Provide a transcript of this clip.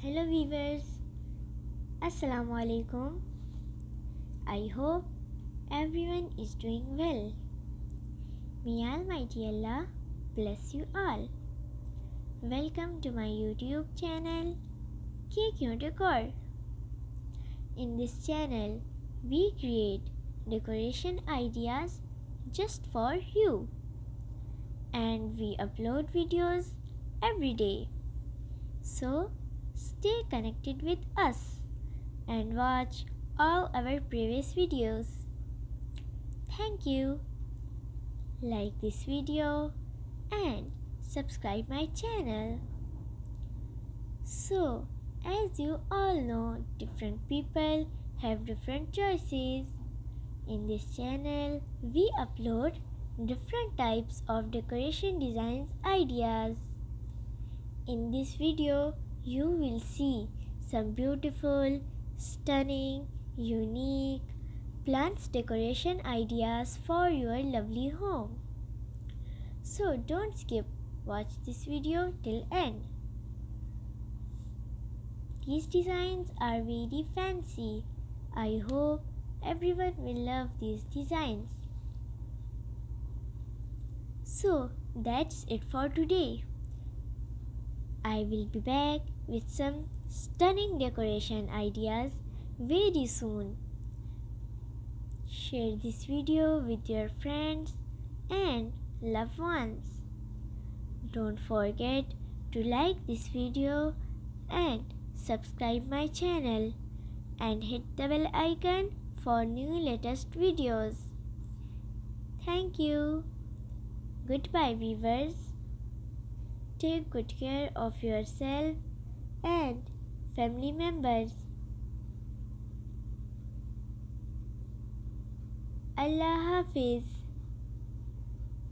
Hello viewers, Assalamu alaikum. I hope everyone is doing well. May Almighty Allah bless you all. Welcome to my YouTube channel K Kyun Decor. In this channel, we create decoration ideas just for you, and we upload videos every day. So stay connected with us and watch all our previous videos. Thank you. Like this video and subscribe my channel. So, as you all know, different people have different choices. In this channel, we upload different types of decoration designs ideas. In this video, you will see some beautiful, stunning, unique plants decoration ideas for your lovely home. So don't skip, watch this video till end. These designs are very fancy. I hope everyone will love these designs. So that's it for today. I will be back with some stunning decoration ideas very soon. Share this video with your friends and loved ones. Don't forget to like this video and subscribe my channel and hit the bell icon for new latest videos. Thank you. Goodbye viewers. Take good care of yourself and family members. Allah Hafiz.